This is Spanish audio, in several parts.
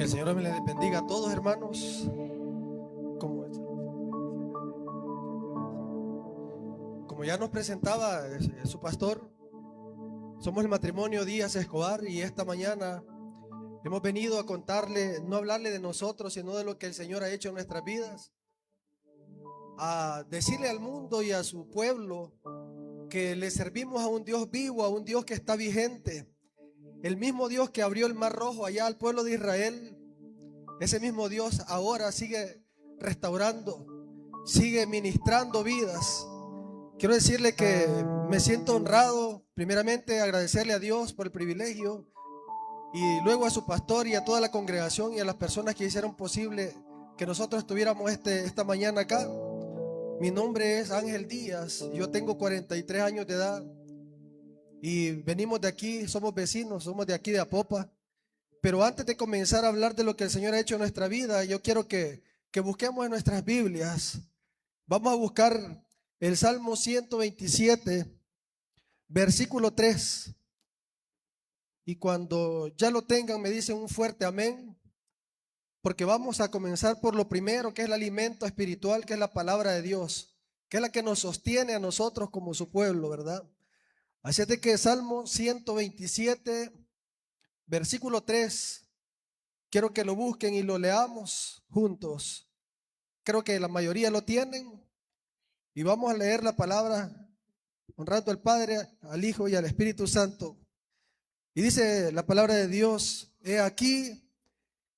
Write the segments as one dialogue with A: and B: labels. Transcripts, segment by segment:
A: Que el Señor me les bendiga a todos, hermanos. Como, como ya nos presentaba su pastor, somos el matrimonio Díaz Escobar y esta mañana hemos venido a contarle, no hablarle de nosotros, sino de lo que el Señor ha hecho en nuestras vidas, a decirle al mundo y a su pueblo que le servimos a un Dios vivo, a un Dios que está vigente, el mismo Dios que abrió el Mar Rojo allá al pueblo de Israel. Ese mismo Dios ahora sigue restaurando, sigue ministrando vidas. Quiero decirle que me siento honrado, primeramente agradecerle a Dios por el privilegio y luego a su pastor y a toda la congregación y a las personas que hicieron posible que nosotros estuviéramos esta mañana acá. Mi nombre es Ángel Díaz, yo tengo 43 años de edad y venimos de aquí, somos vecinos, somos de aquí de Apopa. Pero antes de comenzar a hablar de lo que el Señor ha hecho en nuestra vida, yo quiero que busquemos en nuestras Biblias. Vamos a buscar el Salmo 127, versículo 3. Y cuando ya lo tengan, me dicen un fuerte amén, porque vamos a comenzar por lo primero, que es el alimento espiritual, que es la palabra de Dios, que es la que nos sostiene a nosotros como su pueblo, ¿verdad? Así es de que Salmo 127, versículo 3. Quiero que lo busquen y lo leamos juntos. Creo que la mayoría lo tienen y vamos a leer la palabra honrando al Padre, al Hijo y al Espíritu Santo. Y dice la palabra de Dios: he aquí,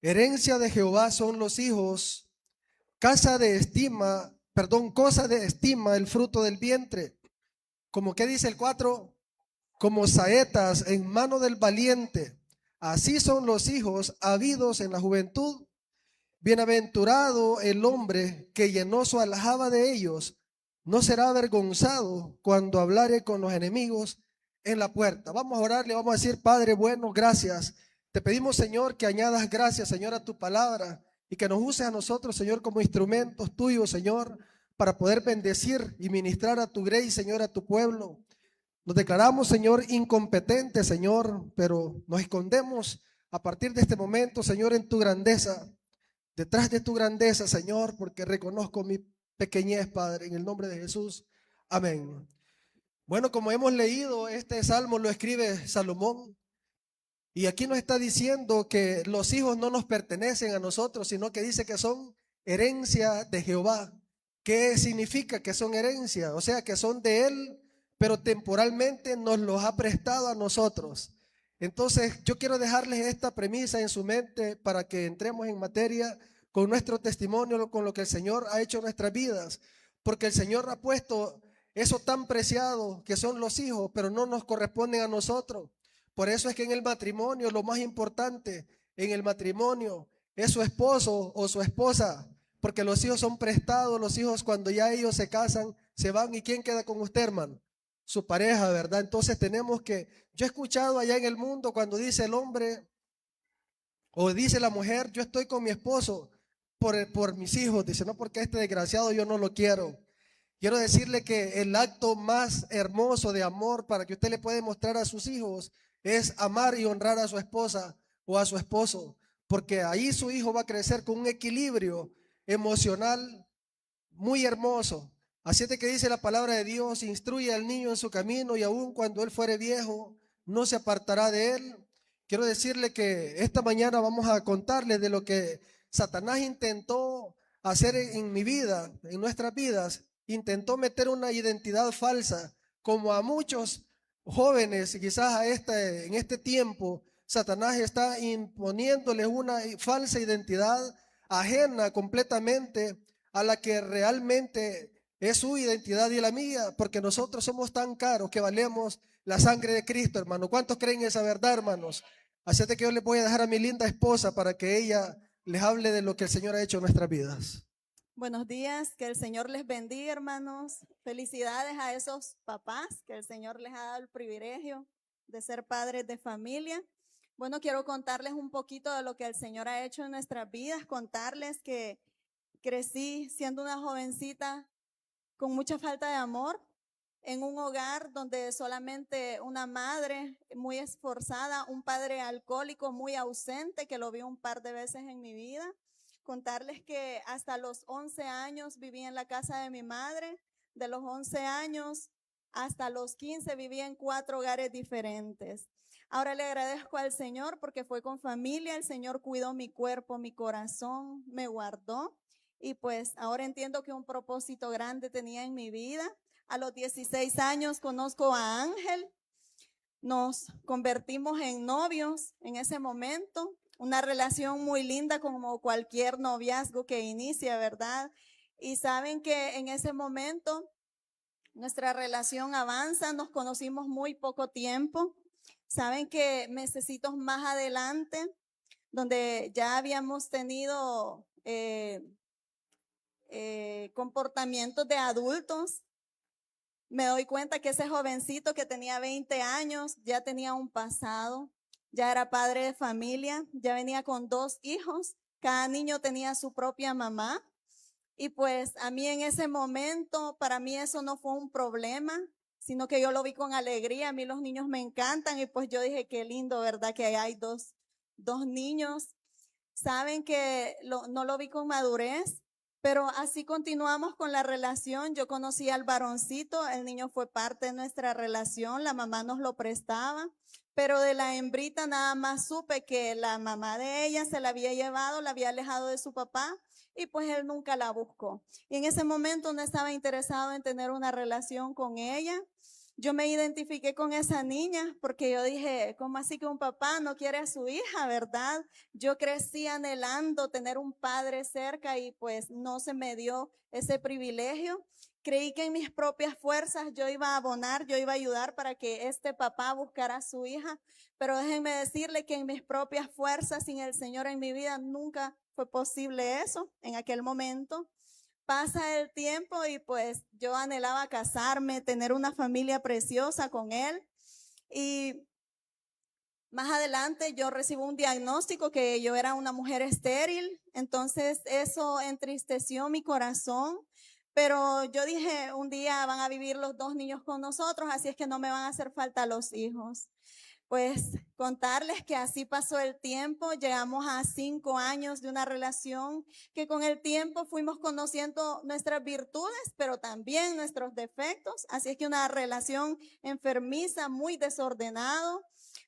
A: herencia de Jehová son los hijos, cosa de estima el fruto del vientre. Como que dice el 4, como saetas en mano del valiente. Así son los hijos habidos en la juventud. Bienaventurado el hombre que llenó su aljaba de ellos, no será avergonzado cuando hablare con los enemigos en la puerta. Vamos a orarle, vamos a decir: Padre bueno, gracias. Te pedimos, Señor, que añadas gracias, Señor, a tu palabra y que nos uses a nosotros, Señor, como instrumentos tuyos, Señor, para poder bendecir y ministrar a tu grey, Señor, a tu pueblo. Nos declaramos, Señor, incompetentes, Señor, pero nos escondemos a partir de este momento, Señor, en tu grandeza. Detrás de tu grandeza, Señor, porque reconozco mi pequeñez, Padre, en el nombre de Jesús. Amén. Bueno, como hemos leído, este salmo lo escribe Salomón y aquí nos está diciendo que los hijos no nos pertenecen a nosotros, sino que dice que son herencia de Jehová. ¿Qué significa que son herencia? O sea, que son de Él, pero temporalmente nos los ha prestado a nosotros. Entonces, yo quiero dejarles esta premisa en su mente para que entremos en materia con nuestro testimonio, con lo que el Señor ha hecho en nuestras vidas, porque el Señor ha puesto eso tan preciado que son los hijos, pero no nos corresponden a nosotros. Por eso es que en el matrimonio lo más importante en el matrimonio es su esposo o su esposa, porque los hijos son prestados. Los hijos, cuando ya ellos se casan, se van. ¿Y quién queda con usted, hermano? Su pareja, ¿verdad? Entonces tenemos que, yo he escuchado allá en el mundo cuando dice el hombre o dice la mujer: yo estoy con mi esposo por mis hijos. Dice: no, porque este desgraciado yo no lo quiero. Quiero decirle que el acto más hermoso de amor para que usted le pueda mostrar a sus hijos es amar y honrar a su esposa o a su esposo, porque ahí su hijo va a crecer con un equilibrio emocional muy hermoso. Así es de que dice la palabra de Dios: instruye al niño en su camino y aun cuando él fuere viejo no se apartará de él. Quiero decirle que esta mañana vamos a contarles de lo que Satanás intentó hacer en mi vida, en nuestras vidas. Intentó meter una identidad falsa, como a muchos jóvenes, quizás en este tiempo, Satanás está imponiéndoles una falsa identidad ajena completamente a la que realmente es su identidad y la mía, porque nosotros somos tan caros que valemos la sangre de Cristo, hermano. ¿Cuántos creen esa verdad, hermanos? Así es de que yo les voy a dejar a mi linda esposa para que ella les hable de lo que el Señor ha hecho en nuestras vidas.
B: Buenos días, que el Señor les bendiga, hermanos. Felicidades a esos papás que el Señor les ha dado el privilegio de ser padres de familia. Bueno, quiero contarles un poquito de lo que el Señor ha hecho en nuestras vidas, contarles que crecí siendo una jovencita con mucha falta de amor, en un hogar donde solamente una madre muy esforzada, un padre alcohólico muy ausente, que lo vi un par de veces en mi vida. Contarles que hasta los 11 años viví en la casa de mi madre, de los 11 años hasta los 15 viví en 4 hogares diferentes. Ahora le agradezco al Señor porque fue con familia, el Señor cuidó mi cuerpo, mi corazón, me guardó y pues ahora entiendo que un propósito grande tenía en mi vida. A los 16 años conozco a Ángel, nos convertimos en novios en ese momento, una relación muy linda como cualquier noviazgo que inicia, ¿verdad? Y saben que en ese momento nuestra relación avanza, nos conocimos muy poco tiempo. Saben que mesecitos más adelante, donde ya habíamos tenido comportamientos de adultos, me doy cuenta que ese jovencito que tenía 20 años ya tenía un pasado, ya era padre de familia, ya venía con 2 hijos, cada niño tenía su propia mamá. Y pues a mí en ese momento, para mí eso no fue un problema, sino que yo lo vi con alegría. A mí los niños me encantan y pues yo dije, qué lindo, ¿verdad? Que hay dos niños. Saben que no lo vi con madurez, pero así continuamos con la relación. Yo conocí al varoncito, el niño fue parte de nuestra relación, la mamá nos lo prestaba, pero de la hembrita nada más supe que la mamá de ella se la había llevado, la había alejado de su papá y pues él nunca la buscó. Y en ese momento no estaba interesado en tener una relación con ella. Yo me identifiqué con esa niña porque yo dije, ¿cómo así que un papá no quiere a su hija, verdad? Yo crecí anhelando tener un padre cerca y pues no se me dio ese privilegio. Creí que en mis propias fuerzas yo iba a abonar, yo iba a ayudar para que este papá buscara a su hija, pero déjenme decirle que en mis propias fuerzas, sin el Señor en mi vida, nunca fue posible eso en aquel momento. Pasa el tiempo y pues yo anhelaba casarme, tener una familia preciosa con él y más adelante yo recibo un diagnóstico que yo era una mujer estéril, entonces eso entristeció mi corazón, pero yo dije, un día van a vivir los 2 niños con nosotros, así es que no me van a hacer falta los hijos. Pues contarles que así pasó el tiempo, llegamos a 5 años de una relación que con el tiempo fuimos conociendo nuestras virtudes, pero también nuestros defectos, así es que una relación enfermiza, muy desordenado,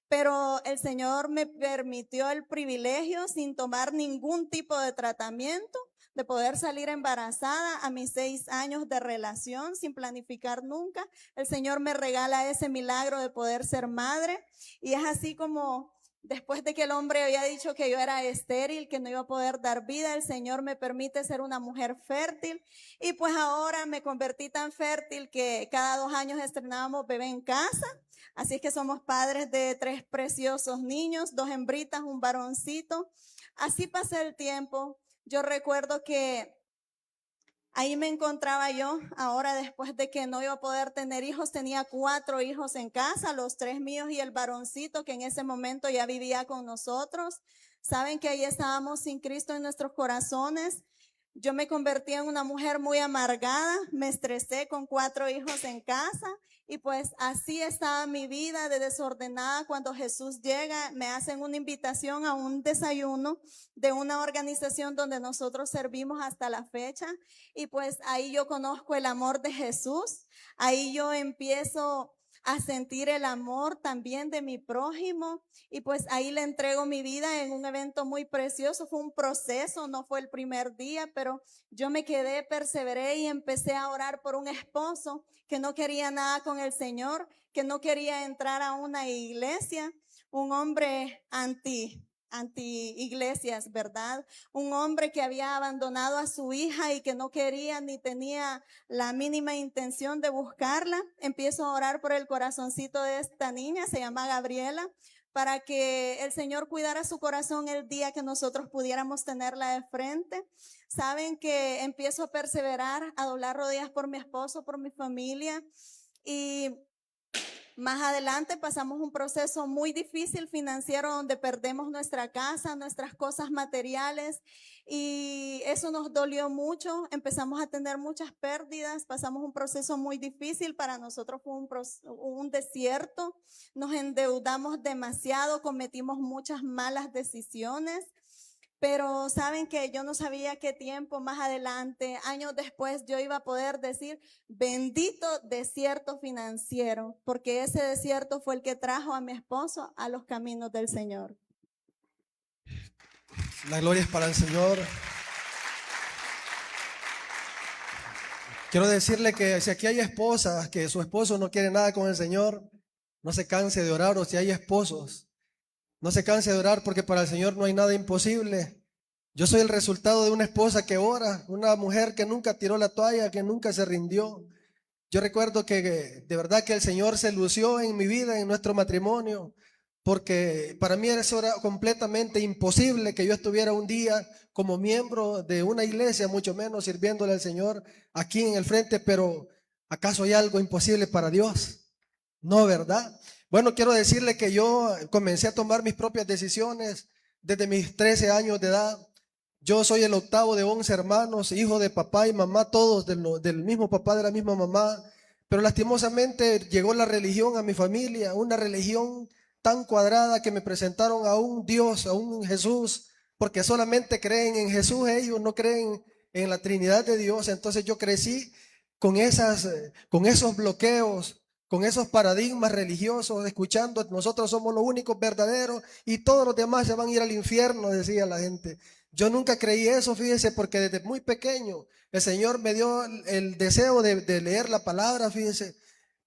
B: pero el Señor me permitió el privilegio sin tomar ningún tipo de tratamiento de poder salir embarazada a mis 6 años de relación sin planificar nunca. El Señor me regala ese milagro de poder ser madre y es así como después de que el hombre había dicho que yo era estéril, que no iba a poder dar vida, el Señor me permite ser una mujer fértil y pues ahora me convertí tan fértil que cada 2 años estrenábamos bebé en casa. Así es que somos padres de 3 preciosos niños, 2 hembritas, un varoncito. Así pasé el tiempo. Yo recuerdo que ahí me encontraba yo, ahora después de que no iba a poder tener hijos, tenía 4 hijos en casa, los 3 míos y el varoncito que en ese momento ya vivía con nosotros. Saben que ahí estábamos sin Cristo en nuestros corazones. Yo me convertí en una mujer muy amargada, me estresé con 4 hijos en casa y pues así estaba mi vida de desordenada. Cuando Jesús llega, me hacen una invitación a un desayuno de una organización donde nosotros servimos hasta la fecha y pues ahí yo conozco el amor de Jesús, ahí yo empiezo a sentir el amor también de mi prójimo y pues ahí le entrego mi vida en un evento muy precioso. Fue un proceso, no fue el primer día, pero yo me quedé, perseveré y empecé a orar por un esposo que no quería nada con el Señor, que no quería entrar a una iglesia, un hombre anti iglesias, ¿verdad? Un hombre que había abandonado a su hija y que no quería ni tenía la mínima intención de buscarla. Empiezo a orar por el corazoncito de esta niña, se llama Gabriela, para que el Señor cuidara su corazón el día que nosotros pudiéramos tenerla de frente. Saben que empiezo a perseverar, a doblar rodillas por mi esposo, por mi familia y Más adelante pasamos un proceso muy difícil financiero donde perdemos nuestra casa, nuestras cosas materiales y eso nos dolió mucho. Empezamos a tener muchas pérdidas, pasamos un proceso muy difícil. Para nosotros fue un desierto. Nos endeudamos demasiado, cometimos muchas malas decisiones. Pero saben que yo no sabía qué tiempo más adelante, años después, yo iba a poder decir, bendito desierto financiero, porque ese desierto fue el que trajo a mi esposo a los caminos del Señor.
A: La gloria es para el Señor. Quiero decirle que si aquí hay esposas que su esposo no quiere nada con el Señor, no se canse de orar, o si hay esposos, no se canse de orar porque para el Señor no hay nada imposible. Yo soy el resultado de una esposa que ora, una mujer que nunca tiró la toalla, que nunca se rindió. Yo recuerdo que de verdad que el Señor se lució en mi vida, en nuestro matrimonio, porque para mí eso era completamente imposible que yo estuviera un día como miembro de una iglesia, mucho menos sirviéndole al Señor aquí en el frente, pero ¿acaso hay algo imposible para Dios? No, ¿verdad? Bueno, quiero decirle que yo comencé a tomar mis propias decisiones desde mis 13 años de edad. Yo soy el octavo de 11 hermanos, hijo de papá y mamá, todos del mismo papá, de la misma mamá. Pero lastimosamente llegó la religión a mi familia, una religión tan cuadrada que me presentaron a un Dios, a un Jesús, porque solamente creen en Jesús ellos, no creen en la Trinidad de Dios. Entonces yo crecí con esos bloqueos, con esos paradigmas religiosos, escuchando, nosotros somos los únicos verdaderos y todos los demás se van a ir al infierno, decía la gente. Yo nunca creí eso, fíjese, porque desde muy pequeño el Señor me dio el deseo de leer la palabra, fíjese.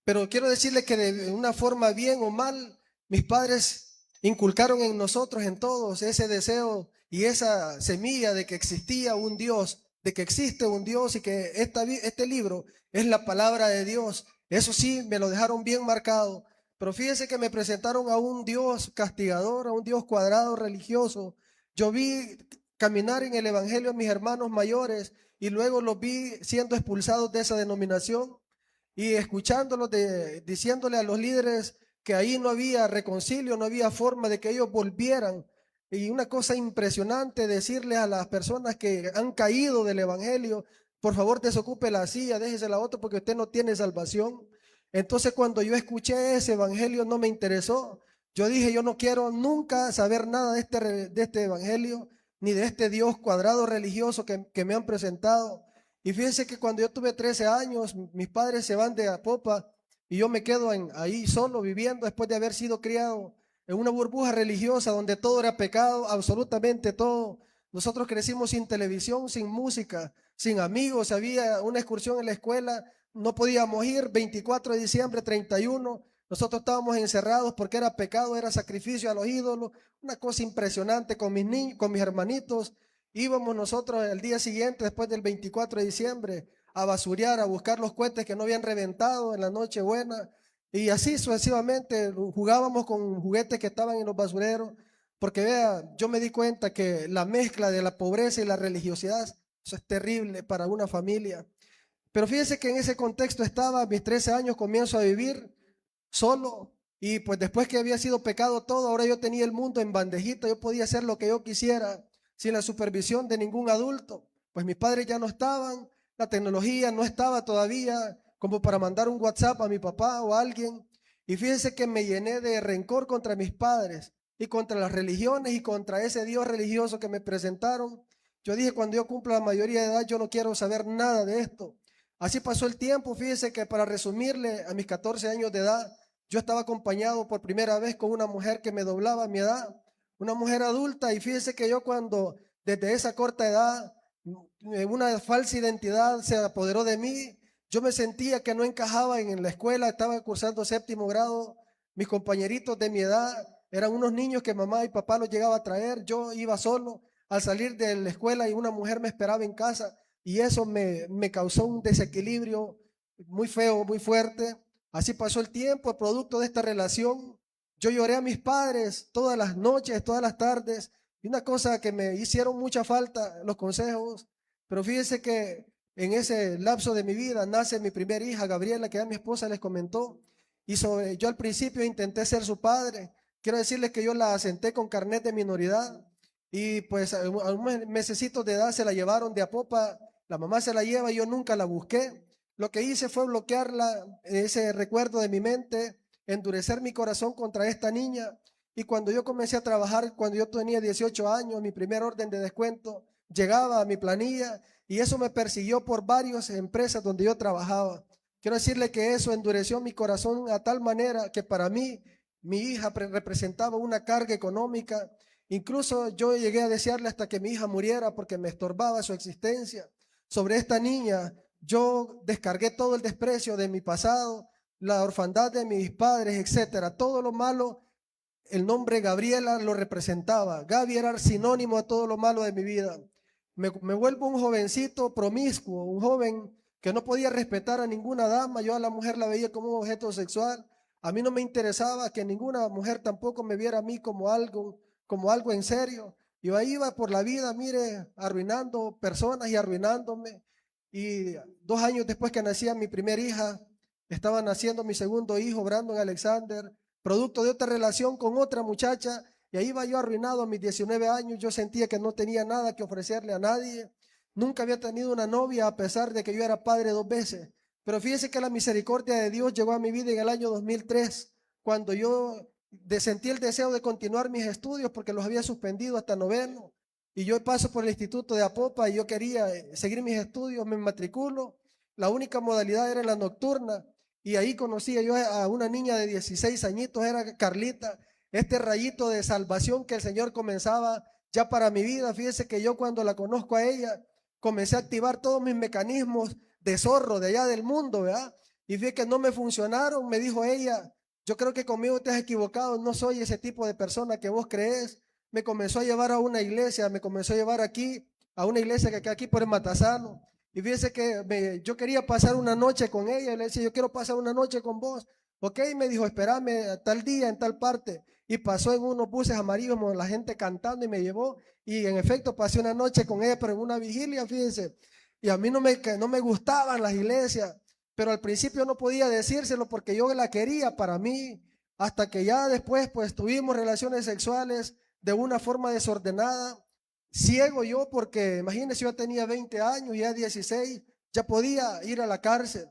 A: Pero quiero decirle que de una forma bien o mal, mis padres inculcaron en nosotros, en todos, ese deseo y esa semilla de que existía un Dios, de que existe un Dios y que este libro es la palabra de Dios. Eso sí, me lo dejaron bien marcado. Pero fíjese que me presentaron a un Dios castigador, a un Dios cuadrado, religioso. Yo vi caminar en el Evangelio a mis hermanos mayores y luego los vi siendo expulsados de esa denominación y escuchándolos diciéndole a los líderes que ahí no había reconcilio, no había forma de que ellos volvieran. Y una cosa impresionante, decirle a las personas que han caído del Evangelio, por favor desocupe la silla, déjese la otra porque usted no tiene salvación. Entonces cuando yo escuché ese Evangelio no me interesó. Yo dije, yo no quiero nunca saber nada de este Evangelio, ni de este Dios cuadrado religioso que me han presentado. Y fíjense que cuando yo tuve 13 años, mis padres se van de Apopa y yo me quedo ahí solo viviendo después de haber sido criado en una burbuja religiosa donde todo era pecado, absolutamente todo. Nosotros crecimos sin televisión, sin música, sin amigos. Había una excursión en la escuela, no podíamos ir. 24 de diciembre, 31, nosotros estábamos encerrados porque era pecado, era sacrificio a los ídolos. Una cosa impresionante con mis niños, con mis hermanitos. Íbamos nosotros el día siguiente, después del 24 de diciembre, a basurear, a buscar los cohetes que no habían reventado en la noche buena. Y así sucesivamente jugábamos con juguetes que estaban en los basureros. Porque vea, yo me di cuenta que la mezcla de la pobreza y la religiosidad, eso es terrible para una familia. Pero fíjense que en ese contexto estaba, a mis 13 años comienzo a vivir solo. Y pues después que había sido pecado todo, ahora yo tenía el mundo en bandejita, yo podía hacer lo que yo quisiera sin la supervisión de ningún adulto. Pues mis padres ya no estaban, la tecnología no estaba todavía como para mandar un WhatsApp a mi papá o a alguien. Y fíjense que me llené de rencor contra mis padres y contra las religiones y contra ese Dios religioso que me presentaron. Yo dije, cuando yo cumpla la mayoría de edad, yo no quiero saber nada de esto. Así pasó el tiempo, fíjense que para resumirle, a mis 14 años de edad, yo estaba acompañado por primera vez con una mujer que me doblaba a mi edad, una mujer adulta, y fíjese que yo cuando desde esa corta edad una falsa identidad se apoderó de mí, yo me sentía que no encajaba en la escuela, estaba cursando séptimo grado, mis compañeritos de mi edad eran unos niños que mamá y papá los llegaba a traer, yo iba solo al salir de la escuela y una mujer me esperaba en casa y eso me causó un desequilibrio muy feo, muy fuerte. Así pasó el tiempo, producto de esta relación. Yo lloré a mis padres todas las noches, todas las tardes. Y una cosa que me hicieron mucha falta, los consejos. Pero fíjense que en ese lapso de mi vida nace mi primera hija, Gabriela, que ya mi esposa les comentó. yo al principio intenté ser su padre. Quiero decirles que yo la asenté con carnet de minoridad y pues a unos mesecitos de edad se la llevaron de Apopa, la mamá se la lleva y yo nunca la busqué. Lo que hice fue bloquearla, ese recuerdo de mi mente, endurecer mi corazón contra esta niña. Y cuando yo comencé a trabajar, cuando yo tenía 18 años, mi primer orden de descuento llegaba a mi planilla y eso me persiguió por varias empresas donde yo trabajaba. Quiero decirle que eso endureció mi corazón a tal manera que para mí mi hija representaba una carga económica. Incluso yo llegué a desearle hasta que mi hija muriera porque me estorbaba su existencia. Sobre esta niña yo descargué todo el desprecio de mi pasado, la orfandad de mis padres, etcétera. Todo lo malo, el nombre Gabriela lo representaba. Gaby era sinónimo a todo lo malo de mi vida. Me vuelvo un jovencito promiscuo, un joven que no podía respetar a ninguna dama. Yo a la mujer la veía como un objeto sexual. A mí no me interesaba que ninguna mujer tampoco me viera a mí como algo en serio. Yo ahí iba por la vida, mire, arruinando personas y arruinándome. Y 2 años después que nacía mi primera hija, estaba naciendo mi segundo hijo, Brandon Alexander, producto de otra relación con otra muchacha, y ahí iba yo arruinado a mis 19 años. Yo sentía que no tenía nada que ofrecerle a nadie. Nunca había tenido una novia a pesar de que yo era padre 2 veces. Pero fíjese que la misericordia de Dios llegó a mi vida en el año 2003, cuando yo sentí el deseo de continuar mis estudios porque los había suspendido hasta noveno. Y yo paso por el instituto de Apopa y yo quería seguir mis estudios, me matriculo. La única modalidad era en la nocturna. Y ahí conocí yo a una niña de 16 añitos, era Carlita, este rayito de salvación que el Señor comenzaba ya para mi vida. Fíjese que yo cuando la conozco a ella, comencé a activar todos mis mecanismos de zorro de allá del mundo, ¿verdad? Y fíjese que no me funcionaron. Me dijo ella, yo creo que conmigo te has equivocado, no soy ese tipo de persona que vos crees. Me comenzó a llevar a una iglesia, me comenzó a llevar aquí, a una iglesia que queda aquí por el Matasano. Y fíjese que yo quería pasar una noche con ella. Y le decía, yo quiero pasar una noche con vos. Ok, me dijo, espérame a tal día, en tal parte. Y pasó en unos buses amarillos, la gente cantando y me llevó. Y en efecto pasé una noche con ella, pero en una vigilia, fíjense. Y a mí no me gustaban las iglesias. Pero al principio no podía decírselo porque yo la quería para mí. Hasta que ya después pues tuvimos relaciones sexuales de una forma desordenada. Ciego yo porque imagínense, yo tenía 20 años, ya 16, ya podía ir a la cárcel.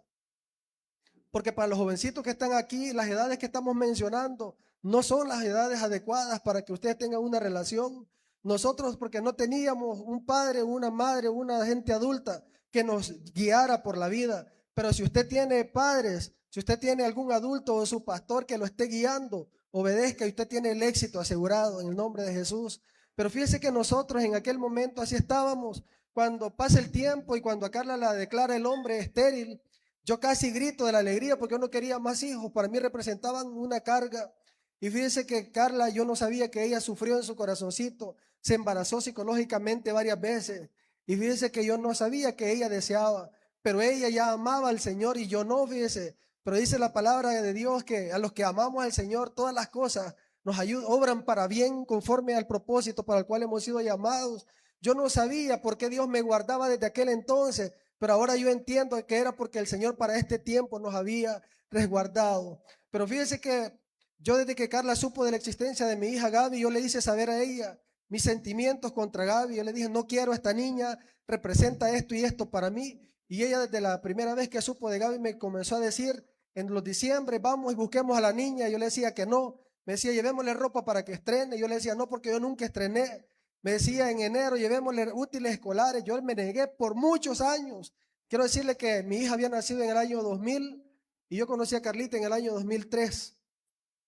A: Porque para los jovencitos que están aquí, las edades que estamos mencionando no son las edades adecuadas para que ustedes tengan una relación. Nosotros, porque no teníamos un padre, una madre, una gente adulta que nos guiara por la vida. Pero si usted tiene padres, si usted tiene algún adulto o su pastor que lo esté guiando, obedezca y usted tiene el éxito asegurado en el nombre de Jesús. Pero fíjese que nosotros en aquel momento así estábamos. Cuando pasa el tiempo y cuando a Carla la declara el hombre estéril, yo casi grito de la alegría porque yo no quería más hijos. Para mí representaban una carga. Y fíjense que Carla, yo no sabía que ella sufrió en su corazoncito. Se embarazó psicológicamente varias veces. Y fíjense que yo no sabía que ella deseaba. Pero ella ya amaba al Señor y yo no, fíjense. Pero dice la palabra de Dios que a los que amamos al Señor, todas las cosas nos ayudan, obran para bien conforme al propósito para el cual hemos sido llamados. Yo no sabía por qué Dios me guardaba desde aquel entonces, pero ahora yo entiendo que era porque el Señor para este tiempo nos había resguardado. Pero fíjese que yo desde que Carla supo de la existencia de mi hija Gaby, yo le hice saber a ella mis sentimientos contra Gaby. Yo le dije, no quiero a esta niña, representa esto y esto para mí. Y ella desde la primera vez que supo de Gaby me comenzó a decir, en los diciembre, vamos y busquemos a la niña. Yo le decía que no. Me decía, llevémosle ropa para que estrene. Yo le decía, no, porque yo nunca estrené. Me decía en enero, llevémosle útiles escolares. Yo me negué por muchos años. Quiero decirle que mi hija había nacido en el año 2000 y yo conocí a Carlita en el año 2003.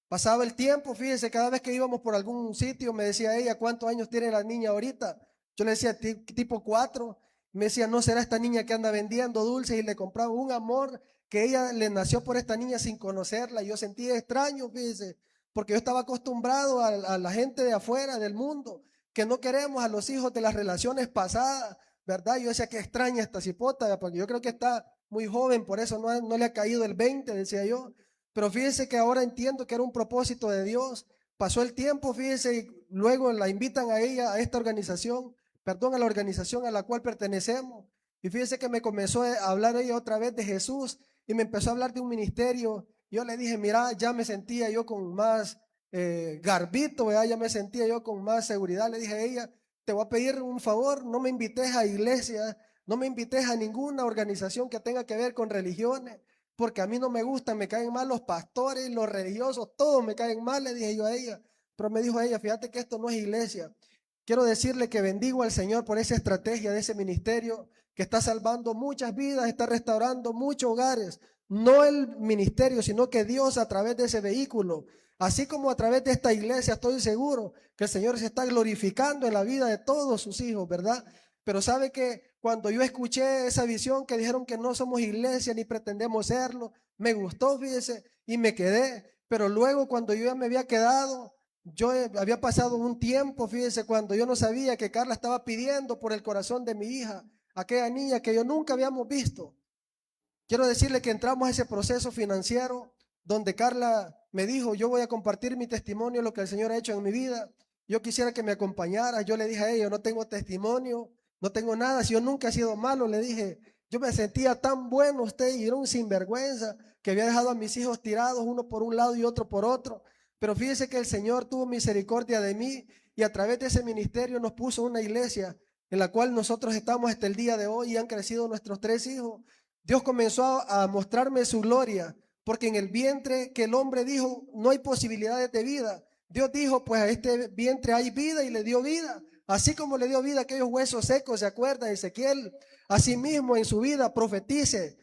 A: Pasaba el tiempo, fíjese, cada vez que íbamos por algún sitio me decía ella, ¿cuántos años tiene la niña ahorita? Yo le decía, tipo 4. Me decía, ¿no será esta niña que anda vendiendo dulces? Y le compraba un amor que ella le nació por esta niña sin conocerla. Yo sentía extraño, fíjese, porque yo estaba acostumbrado a la gente de afuera, del mundo, que no queremos a los hijos de las relaciones pasadas, ¿verdad? Yo decía, que extraña esta cipota, porque yo creo que está muy joven, por eso no le ha caído el 20, decía yo. Pero fíjese que ahora entiendo que era un propósito de Dios. Pasó el tiempo, fíjese, y luego la invitan a ella, a esta organización, perdón, a la organización a la cual pertenecemos. Y fíjese que me comenzó a hablar ella otra vez de Jesús y me empezó a hablar de un ministerio Yo le dije, mira, ya me sentía yo con más garbito, ¿verdad? Ya me sentía yo con más seguridad. Le dije a ella, te voy a pedir un favor, no me invites a iglesia, no me invites a ninguna organización que tenga que ver con religiones, porque a mí no me gustan, me caen mal los pastores, los religiosos, todos me caen mal, le dije yo a ella. Pero me dijo ella, fíjate que esto no es iglesia. Quiero decirle que bendigo al Señor por esa estrategia de ese ministerio que está salvando muchas vidas, está restaurando muchos hogares. No el ministerio, sino que Dios a través de ese vehículo, así como a través de esta iglesia, estoy seguro que el Señor se está glorificando en la vida de todos sus hijos, ¿verdad? Pero sabe que cuando yo escuché esa visión que dijeron que no somos iglesia ni pretendemos serlo, me gustó, fíjese, y me quedé. Pero luego cuando yo ya me había quedado, yo había pasado un tiempo, fíjese, cuando yo no sabía que Carla estaba pidiendo por el corazón de mi hija, aquella niña que yo nunca habíamos visto. Quiero decirle que entramos a ese proceso financiero donde Carla me dijo, yo voy a compartir mi testimonio, lo que el Señor ha hecho en mi vida. Yo quisiera que me acompañara. Yo le dije a ella, no tengo testimonio, no tengo nada. Si yo nunca he sido malo, le dije, yo me sentía tan bueno usted y era un sinvergüenza que había dejado a mis hijos tirados, uno por un lado y otro por otro. Pero fíjese que el Señor tuvo misericordia de mí y a través de ese ministerio nos puso una iglesia en la cual nosotros estamos hasta el día de hoy y han crecido nuestros 3 hijos. Dios comenzó a mostrarme su gloria, porque en el vientre que el hombre dijo, no hay posibilidades de vida. Dios dijo, pues a este vientre hay vida y le dio vida. Así como le dio vida a aquellos huesos secos, ¿se acuerda Ezequiel? Asimismo en su vida profetice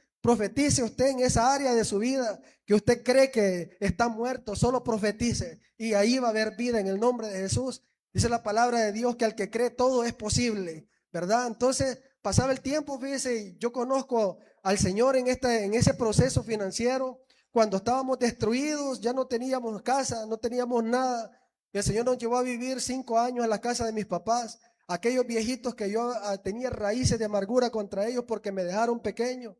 A: usted en esa área de su vida que usted cree que está muerto, solo profetice y ahí va a haber vida en el nombre de Jesús. Dice la palabra de Dios que al que cree todo es posible, ¿verdad? Entonces pasaba el tiempo, fíjese, yo conozco al Señor en ese proceso financiero, cuando estábamos destruidos, ya no teníamos casa, no teníamos nada. El Señor nos llevó a vivir 5 años en la casa de mis papás, aquellos viejitos que yo tenía raíces de amargura contra ellos porque me dejaron pequeño.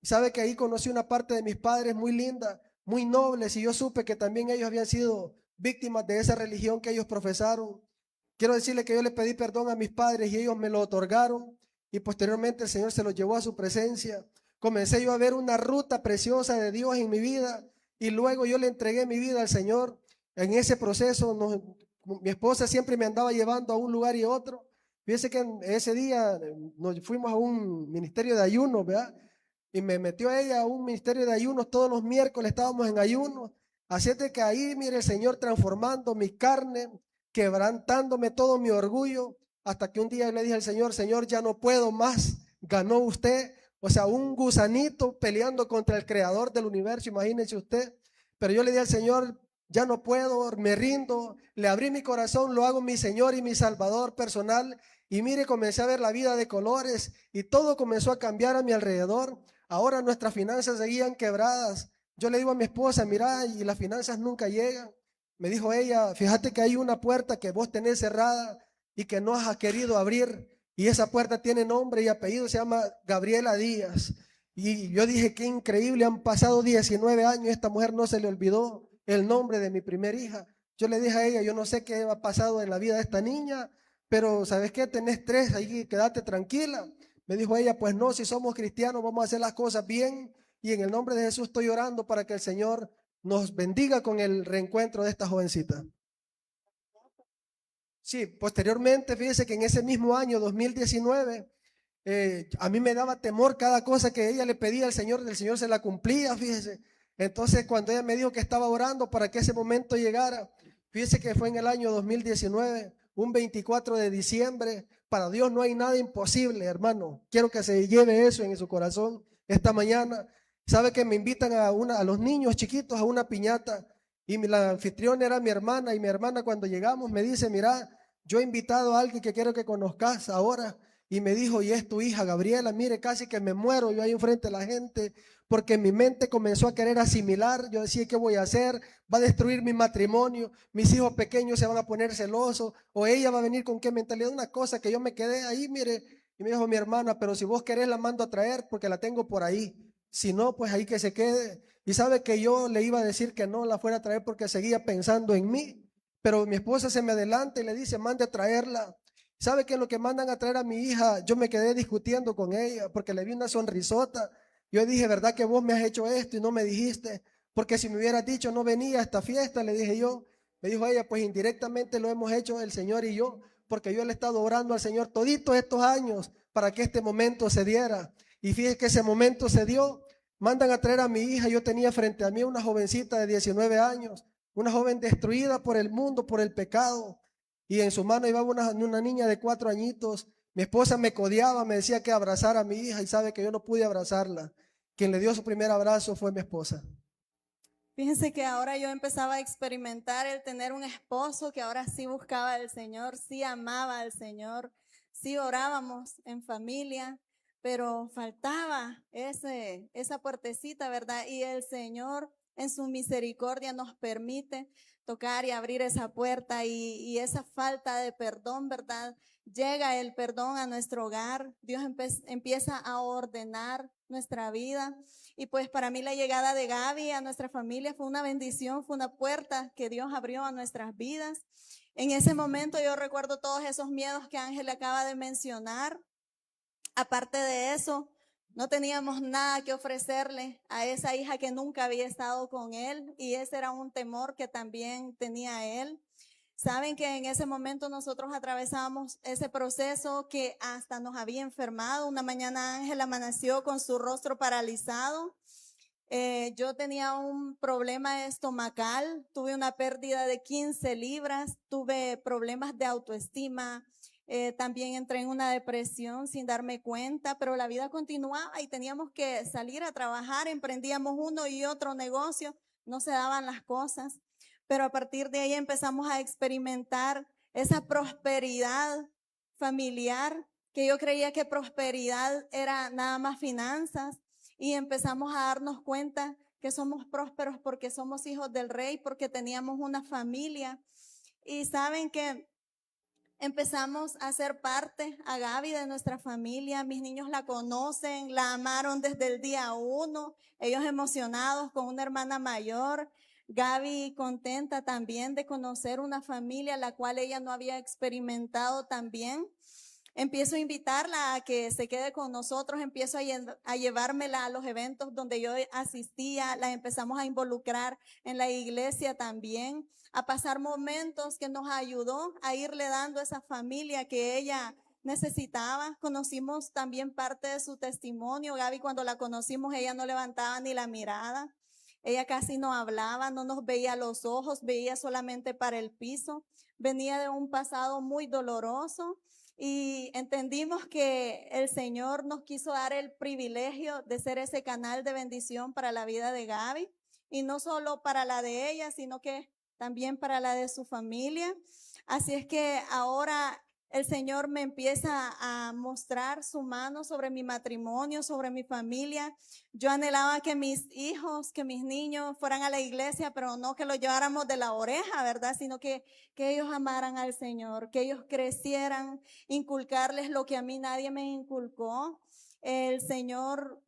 A: Sabe que ahí conocí una parte de mis padres muy linda, muy nobles, y yo supe que también ellos habían sido víctimas de esa religión que ellos profesaron. Quiero decirle que yo le pedí perdón a mis padres y ellos me lo otorgaron y posteriormente el Señor se los llevó a su presencia. Comencé yo a ver una ruta preciosa de Dios en mi vida y luego yo le entregué mi vida al Señor. En ese proceso mi esposa siempre me andaba llevando a un lugar y otro. Fíjese que ese día nos fuimos a un ministerio de ayuno, ¿verdad? Y me metió ella a un ministerio de ayunos, todos los miércoles estábamos en ayunos. Así es de que ahí, mire, el Señor transformando mi carne, quebrantándome todo mi orgullo, hasta que un día le dije al Señor, Señor, ya no puedo más, ganó usted. O sea, un gusanito peleando contra el creador del universo, imagínese usted. Pero yo le dije al Señor, ya no puedo, me rindo, le abrí mi corazón, lo hago mi Señor y mi Salvador personal. Y mire, comencé a ver la vida de colores y todo comenzó a cambiar a mi alrededor. Ahora nuestras finanzas seguían quebradas. Yo le digo a mi esposa, mira, y las finanzas nunca llegan. Me dijo ella, fíjate que hay una puerta que vos tenés cerrada y que no has querido abrir. Y esa puerta tiene nombre y apellido, se llama Gabriela Díaz. Y yo dije, qué increíble, han pasado 19 años, esta mujer no se le olvidó el nombre de mi primera hija. Yo le dije a ella, yo no sé qué ha pasado en la vida de esta niña, pero ¿sabes qué? Tenés 3, ahí quédate tranquila. Me dijo ella, pues no, si somos cristianos vamos a hacer las cosas bien y en el nombre de Jesús estoy orando para que el Señor nos bendiga con el reencuentro de esta jovencita. Sí, posteriormente, fíjese que en ese mismo año 2019, a mí me daba temor cada cosa que ella le pedía al Señor, el Señor se la cumplía, fíjese. Entonces, cuando ella me dijo que estaba orando para que ese momento llegara, fíjese que fue en el año 2019, un 24 de diciembre. Para Dios no hay nada imposible, hermano. Quiero que se lleve eso en su corazón esta mañana. Sabe que me invitan a los niños chiquitos a una piñata y la anfitriona era mi hermana y mi hermana cuando llegamos me dice, mira, yo he invitado a alguien que quiero que conozcas ahora. Y me dijo, y es tu hija Gabriela, mire, casi que me muero yo ahí enfrente de la gente, porque mi mente comenzó a querer asimilar. Yo decía, ¿qué voy a hacer? Va a destruir mi matrimonio, mis hijos pequeños se van a poner celosos, o ella va a venir con qué mentalidad, una cosa que yo me quedé ahí, mire. Y me dijo mi hermana, pero si vos querés la mando a traer porque la tengo por ahí. Si no, pues ahí que se quede. Y sabe que yo le iba a decir que no la fuera a traer porque seguía pensando en mí. Pero mi esposa se me adelanta y le dice, mande a traerla. ¿Sabe que en lo que mandan a traer a mi hija, yo me quedé discutiendo con ella porque le vi una sonrisota? Yo dije, ¿verdad que vos me has hecho esto y no me dijiste? porque si me hubieras dicho no venía a esta fiesta, le dije yo. Me dijo ella, pues indirectamente lo hemos hecho el Señor y yo, porque yo le he estado orando al Señor toditos estos años para que este momento se diera. Y fíjese que ese momento se dio. Mandan a traer a mi hija. Yo tenía frente a mí una jovencita de 19 años, una joven destruida por el mundo, por el pecado. Y en su mano iba una niña de 4 añitos. Mi esposa me codeaba, me decía que abrazara a mi hija y sabe que yo no pude abrazarla. Quien le dio su primer abrazo fue mi esposa.
B: Fíjense que ahora yo empezaba a experimentar el tener un esposo que ahora sí buscaba al Señor, sí amaba al Señor, sí orábamos en familia, pero faltaba esa puertecita, ¿verdad? Y el Señor en su misericordia nos permite tocar y abrir esa puerta y esa falta de perdón, ¿verdad? Llega el perdón a nuestro hogar, Dios empieza a ordenar nuestra vida. Y pues para mí la llegada de Gaby a nuestra familia fue una bendición, fue una puerta que Dios abrió a nuestras vidas. En ese momento yo recuerdo todos esos miedos que Ángel acaba de mencionar. Aparte de eso, no teníamos nada que ofrecerle a esa hija que nunca había estado con él y ese era un temor que también tenía él. Saben que en ese momento nosotros atravesábamos ese proceso que hasta nos había enfermado. Una mañana Ángel amaneció con su rostro paralizado. Yo tenía un problema estomacal, tuve una pérdida de 15 libras, tuve problemas de autoestima, también entré en una depresión sin darme cuenta, pero la vida continuaba y teníamos que salir a trabajar, emprendíamos uno y otro negocio, no se daban las cosas. Pero a partir de ahí empezamos a experimentar esa prosperidad familiar, que yo creía que prosperidad era nada más finanzas, y empezamos a darnos cuenta que somos prósperos porque somos hijos del rey, porque teníamos una familia. Y saben que empezamos a ser parte a Gaby de nuestra familia. Mis niños la conocen, la amaron desde el día 1. Ellos emocionados con una hermana mayor. Gaby contenta también de conocer una familia la cual ella no había experimentado también. Empiezo a invitarla a que se quede con nosotros, empiezo a llevármela a los eventos donde yo asistía, la empezamos a involucrar en la iglesia también, a pasar momentos que nos ayudó a irle dando esa familia que ella necesitaba. Conocimos también parte de su testimonio. Gaby, cuando la conocimos, ella no levantaba ni la mirada. Ella casi no hablaba, no nos veía a los ojos, veía solamente para el piso. Venía de un pasado muy doloroso y entendimos que el Señor nos quiso dar el privilegio de ser ese canal de bendición para la vida de Gaby y no solo para la de ella, sino que también para la de su familia. Así es que ahora el Señor me empieza a mostrar su mano sobre mi matrimonio, sobre mi familia. Yo anhelaba que mis hijos, que mis niños fueran a la iglesia, pero no que los lleváramos de la oreja, ¿verdad? Sino que ellos amaran al Señor, que ellos crecieran, inculcarles lo que a mí nadie me inculcó. El Señor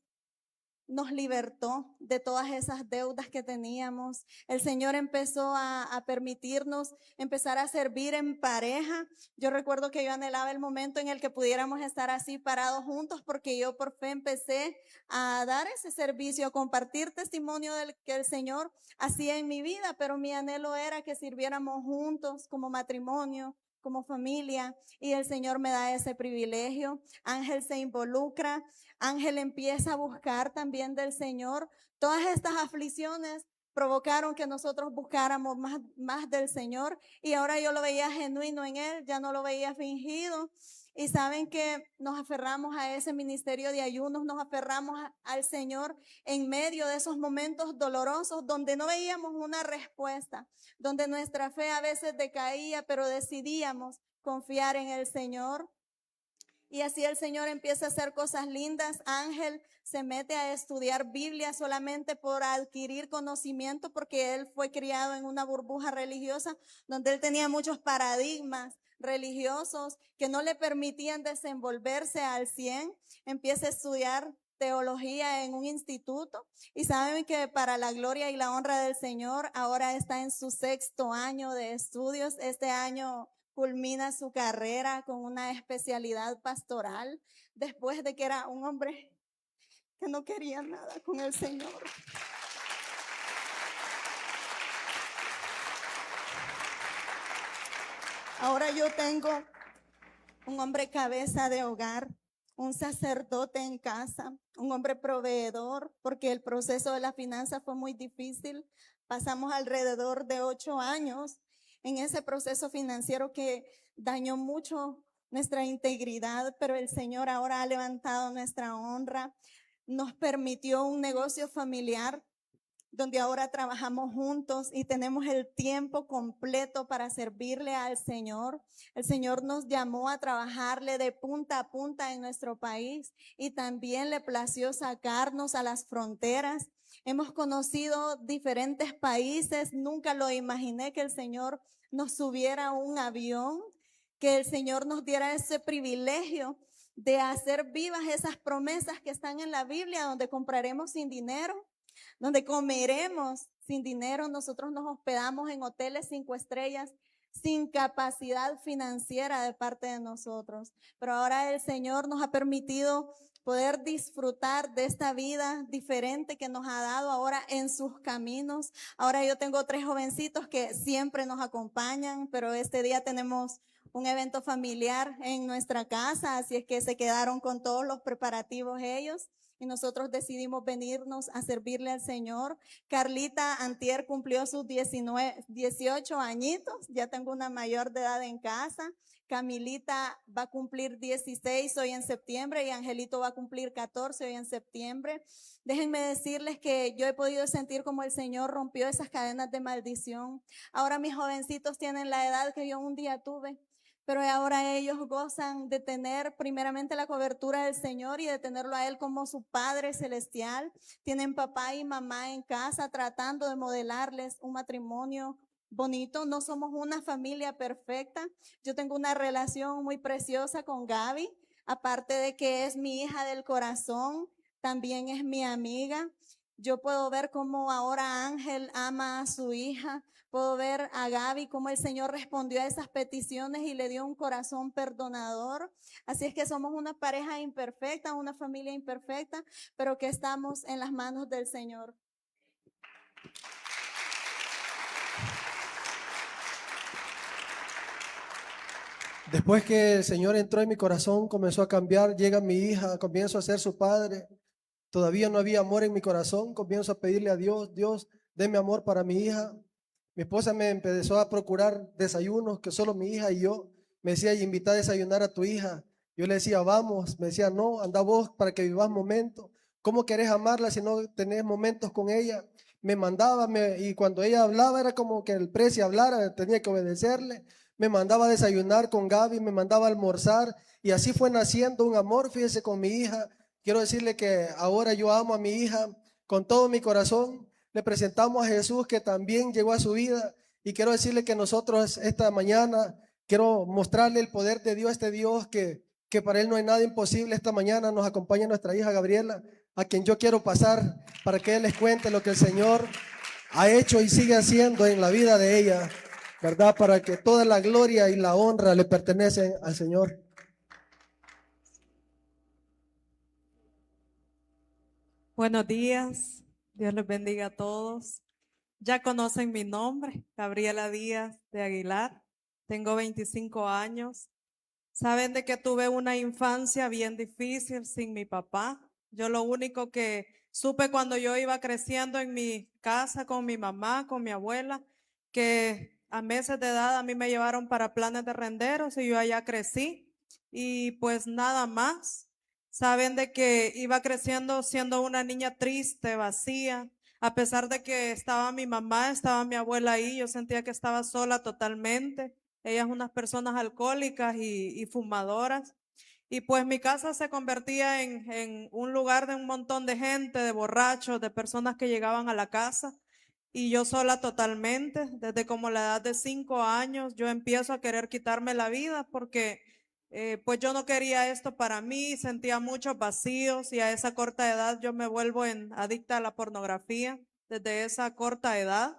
B: nos libertó de todas esas deudas que teníamos. El Señor empezó a permitirnos empezar a servir en pareja. Yo recuerdo que yo anhelaba el momento en el que pudiéramos estar así parados juntos porque yo por fe empecé a dar ese servicio, a compartir testimonio del que el Señor hacía en mi vida, pero mi anhelo era que sirviéramos juntos como matrimonio, como familia, y el Señor me da ese privilegio. Ángel se involucra, Ángel empieza a buscar también del Señor. Todas estas aflicciones provocaron que nosotros buscáramos más del Señor y ahora yo lo veía genuino en él, ya no lo veía fingido. Y saben que nos aferramos a ese ministerio de ayunos, nos aferramos al Señor en medio de esos momentos dolorosos donde no veíamos una respuesta, donde nuestra fe a veces decaía, pero decidíamos confiar en el Señor. Y así el Señor empieza a hacer cosas lindas. Ángel se mete a estudiar Biblia solamente por adquirir conocimiento, porque él fue criado en una burbuja religiosa donde él tenía muchos paradigmas religiosos que no le permitían desenvolverse al 100. Empieza a estudiar teología en un instituto y saben que para la gloria y la honra del Señor ahora está en su 6º año de estudios. Este año culmina su carrera con una especialidad pastoral después de que era un hombre que no quería nada con el Señor. Ahora yo tengo un hombre cabeza de hogar, un sacerdote en casa, un hombre proveedor, porque el proceso de la finanza fue muy difícil. Pasamos alrededor de 8 años en ese proceso financiero que dañó mucho nuestra integridad, pero el Señor ahora ha levantado nuestra honra, nos permitió un negocio familiar donde ahora trabajamos juntos y tenemos el tiempo completo para servirle al Señor. El Señor nos llamó a trabajarle de punta a punta en nuestro país y también le plació sacarnos a las fronteras. Hemos conocido diferentes países, nunca lo imaginé que el Señor nos subiera a un avión, que el Señor nos diera ese privilegio de hacer vivas esas promesas que están en la Biblia, donde compraremos sin dinero, donde comeremos sin dinero. Nosotros nos hospedamos en hoteles 5 estrellas sin capacidad financiera de parte de nosotros. Pero ahora el Señor nos ha permitido poder disfrutar de esta vida diferente que nos ha dado ahora en sus caminos. Ahora yo tengo 3 jovencitos que siempre nos acompañan, pero este día tenemos un evento familiar en nuestra casa, así es que se quedaron con todos los preparativos ellos. Y nosotros decidimos venirnos a servirle al Señor. Carlita antier cumplió sus 18 añitos, ya tengo una mayor de edad en casa. Camilita va a cumplir 16 hoy en septiembre y Angelito va a cumplir 14 hoy en septiembre. Déjenme decirles que yo he podido sentir como el Señor rompió esas cadenas de maldición. Ahora mis jovencitos tienen la edad que yo un día tuve, pero ahora ellos gozan de tener primeramente la cobertura del Señor y de tenerlo a Él como su Padre celestial. Tienen papá y mamá en casa tratando de modelarles un matrimonio bonito. No somos una familia perfecta. Yo tengo una relación muy preciosa con Gaby, aparte de que es mi hija del corazón, también es mi amiga. Yo puedo ver cómo ahora Ángel ama a su hija. Puedo ver a Gaby cómo el Señor respondió a esas peticiones y le dio un corazón perdonador. Así es que somos una pareja imperfecta, una familia imperfecta, pero que estamos en las manos del Señor.
A: Después que el Señor entró en mi corazón, comenzó a cambiar, llega mi hija, comienzo a ser su padre. Todavía no había amor en mi corazón, comienzo a pedirle a Dios, Dios, deme amor para mi hija. Mi esposa me empezó a procurar desayunos que solo mi hija y yo. Me decía, invita a desayunar a tu hija. Yo le decía, vamos. Me decía, no, anda vos para que vivas momentos. ¿Cómo querés amarla si no tenés momentos con ella? Me mandaba, y cuando ella hablaba era como que el precio hablara, tenía que obedecerle. Me mandaba a desayunar con Gaby, me mandaba a almorzar, y así fue naciendo un amor, fíjese, con mi hija. Quiero decirle que ahora yo amo a mi hija con todo mi corazón. Le presentamos a Jesús, que también llegó a su vida, y quiero decirle que nosotros esta mañana quiero mostrarle el poder de Dios, este Dios que para Él no hay nada imposible. Esta mañana nos acompaña nuestra hija Gabriela, a quien yo quiero pasar para que Él les cuente lo que el Señor ha hecho y sigue haciendo en la vida de ella, ¿verdad? Para que toda la gloria y la honra le pertenecen al Señor.
C: Buenos días, Dios les bendiga a todos. Ya conocen mi nombre, Gabriela Díaz de Aguilar, tengo 25 años. Saben de que tuve una infancia bien difícil sin mi papá. Yo lo único que supe cuando yo iba creciendo en mi casa con mi mamá, con mi abuela, que a meses de edad a mí me llevaron para Planes de Renderos y yo allá crecí y pues nada más. Saben de que iba creciendo siendo una niña triste, vacía. A pesar de que estaba mi mamá, estaba mi abuela ahí, yo sentía que estaba sola totalmente. Ellas unas personas alcohólicas y fumadoras. Y pues mi casa se convertía en un lugar de un montón de gente, de borrachos, de personas que llegaban a la casa. Y yo sola totalmente, desde como la edad de 5 años, yo empiezo a querer quitarme la vida porque pues yo no quería esto para mí, sentía muchos vacíos y a esa corta edad yo me vuelvo adicta a la pornografía desde esa corta edad.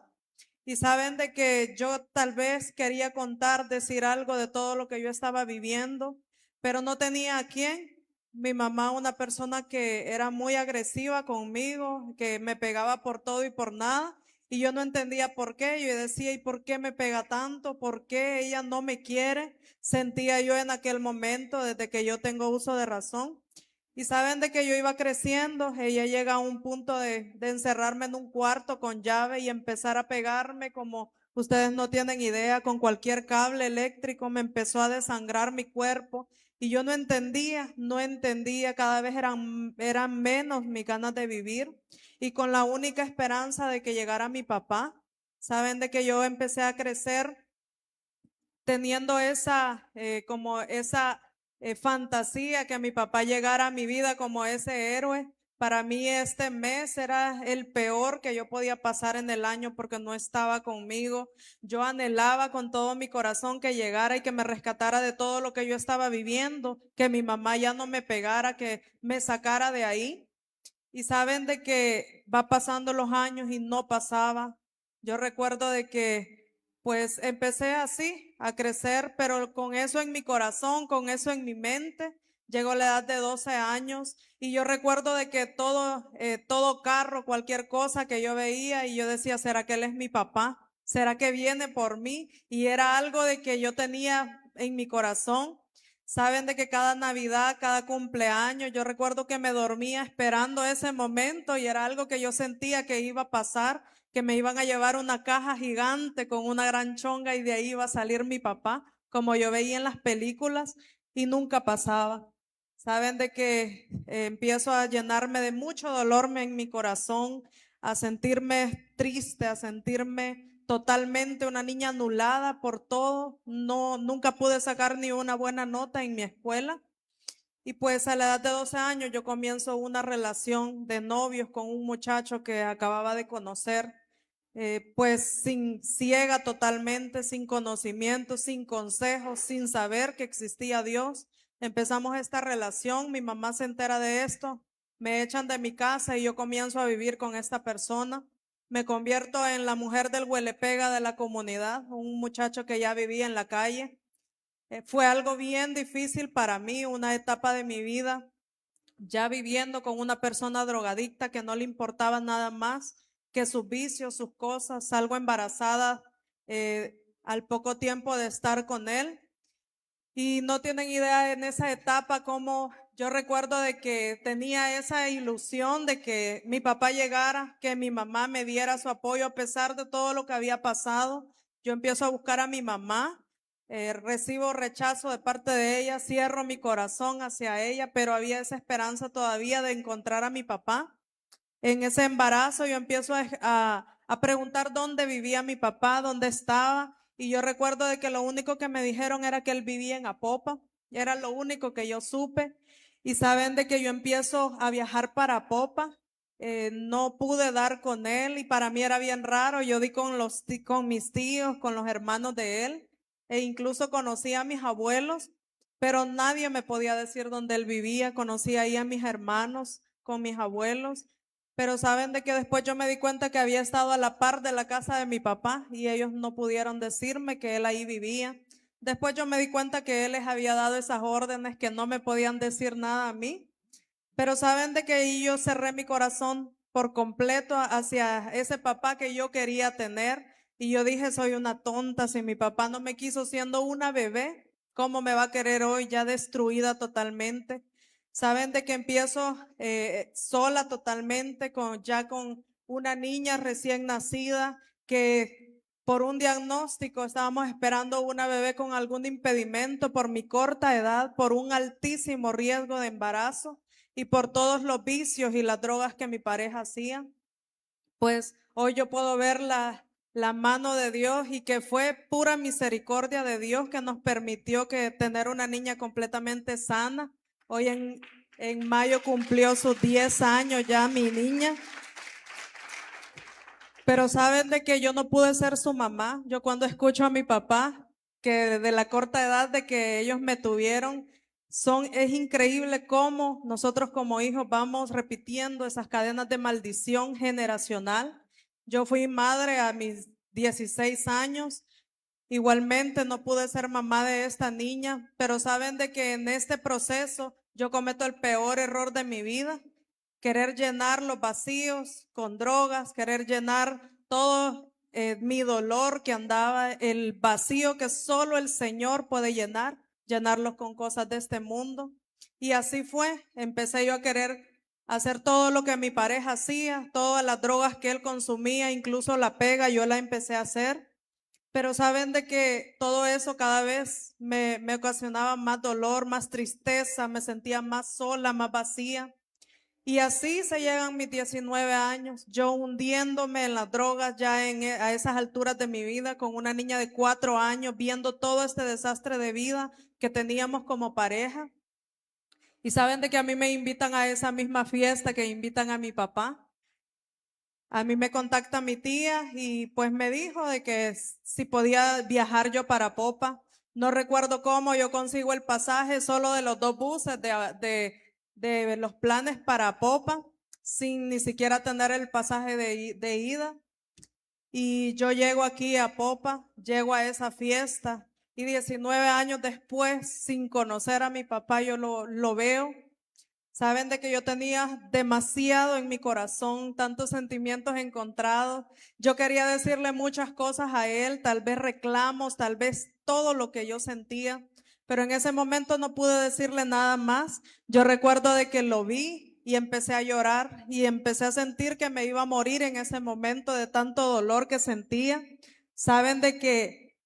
C: Y saben de que yo tal vez quería contar, decir algo de todo lo que yo estaba viviendo, pero no tenía a quién. Mi mamá, una persona que era muy agresiva conmigo, que me pegaba por todo y por nada, y yo no entendía por qué. Yo decía, ¿y por qué me pega tanto? ¿Por qué ella no me quiere? Sentía yo en aquel momento, desde que yo tengo uso de razón. Y saben de que yo iba creciendo, ella llega a un punto de encerrarme en un cuarto con llave y empezar a pegarme como ustedes no tienen idea, con cualquier cable eléctrico, me empezó a desangrar mi cuerpo y yo no entendía, cada vez eran menos mis ganas de vivir y con la única esperanza de que llegara mi papá. Saben de que yo empecé a crecer teniendo como esa fantasía que mi papá llegara a mi vida como ese héroe. Para mí este mes era el peor que yo podía pasar en el año porque no estaba conmigo. Yo anhelaba con todo mi corazón que llegara y que me rescatara de todo lo que yo estaba viviendo, que mi mamá ya no me pegara, que me sacara de ahí. Y saben de que va pasando los años y no pasaba. Yo recuerdo de que pues empecé así a crecer, pero con eso en mi corazón, con eso en mi mente, llegó la edad de 12 años y yo recuerdo de que todo carro, cualquier cosa que yo veía y yo decía, ¿será que él es mi papá? ¿Será que viene por mí? Y era algo de que yo tenía en mi corazón. Saben de que cada Navidad, cada cumpleaños, yo recuerdo que me dormía esperando ese momento y era algo que yo sentía que iba a pasar, que me iban a llevar una caja gigante con una gran chonga y de ahí iba a salir mi papá, como yo veía en las películas y nunca pasaba. Saben de que empiezo a llenarme de mucho dolor en mi corazón, a sentirme triste, a sentirme totalmente una niña anulada por todo. No, nunca pude sacar ni una buena nota en mi escuela. Y pues a la edad de 12 años yo comienzo una relación de novios con un muchacho que acababa de conocer, pues sin ciega totalmente, sin conocimiento, sin consejos, sin saber que existía Dios. Empezamos esta relación, mi mamá se entera de esto, me echan de mi casa y yo comienzo a vivir con esta persona. Me convierto en la mujer del huelepega de la comunidad, un muchacho que ya vivía en la calle. Fue algo bien difícil para mí, una etapa de mi vida, ya viviendo con una persona drogadicta que no le importaba nada más que sus vicios, sus cosas. Salgo embarazada al poco tiempo de estar con él. Y no tienen idea en esa etapa cómo yo recuerdo de que tenía esa ilusión de que mi papá llegara, que mi mamá me diera su apoyo a pesar de todo lo que había pasado. Yo empiezo a buscar a mi mamá, recibo rechazo de parte de ella, cierro mi corazón hacia ella, pero había esa esperanza todavía de encontrar a mi papá. En ese embarazo yo empiezo a preguntar dónde vivía mi papá, dónde estaba. Y yo recuerdo de que lo único que me dijeron era que él vivía en Apopa. Era lo único que yo supe. Y saben de que yo empiezo a viajar para Apopa. No pude dar con él y para mí era bien raro. Yo di con mis tíos, con los hermanos de él e incluso conocí a mis abuelos, pero nadie me podía decir dónde él vivía. Conocí ahí a mis hermanos con mis abuelos. Pero saben de que después yo me di cuenta que había estado a la par de la casa de mi papá y ellos no pudieron decirme que él ahí vivía. Después yo me di cuenta que él les había dado esas órdenes que no me podían decir nada a mí. Pero saben de que ahí yo cerré mi corazón por completo hacia ese papá que yo quería tener. Y yo dije, soy una tonta, si mi papá no me quiso siendo una bebé, ¿cómo me va a querer hoy ya destruida totalmente? Saben de que empiezo sola totalmente, ya con una niña recién nacida que por un diagnóstico estábamos esperando una bebé con algún impedimento por mi corta edad, por un altísimo riesgo de embarazo y por todos los vicios y las drogas que mi pareja hacía. Pues hoy yo puedo ver la mano de Dios y que fue pura misericordia de Dios que nos permitió que tener una niña completamente sana. Hoy en mayo cumplió sus 10 años ya mi niña. Pero saben de que yo no pude ser su mamá. Yo cuando escucho a mi papá, que de la corta edad de que ellos me tuvieron, es increíble cómo nosotros como hijos vamos repitiendo esas cadenas de maldición generacional. Yo fui madre a mis 16 años. Igualmente no pude ser mamá de esta niña, pero saben de que en este proceso yo cometo el peor error de mi vida, querer llenar los vacíos con drogas, querer llenar todo mi dolor que andaba, el vacío que solo el Señor puede llenarlos con cosas de este mundo. Y así fue, empecé yo a querer hacer todo lo que mi pareja hacía, todas las drogas que él consumía, incluso la pega, yo la empecé a hacer. Pero saben de que todo eso cada vez me ocasionaba más dolor, más tristeza, me sentía más sola, más vacía. Y así se llegan mis 19 años, yo hundiéndome en las drogas ya a esas alturas de mi vida, con una niña de 4 años, viendo todo este desastre de vida que teníamos como pareja. Y saben de que a mí me invitan a esa misma fiesta que invitan a mi papá. A mí me contacta mi tía y pues me dijo de que si podía viajar yo para Popa. No recuerdo cómo yo consigo el pasaje solo de los 2 buses de los planes para Popa, sin ni siquiera tener el pasaje de ida. Y yo llego aquí a Popa, llego a esa fiesta y 19 años después, sin conocer a mi papá, yo lo veo. Saben de que yo tenía demasiado en mi corazón, tantos sentimientos encontrados. Yo quería decirle muchas cosas a él, tal vez reclamos, tal vez todo lo que yo sentía, pero en ese momento no pude decirle nada más. Yo recuerdo de que lo vi y empecé a llorar y empecé a sentir que me iba a morir en ese momento de tanto dolor que sentía. Saben de que,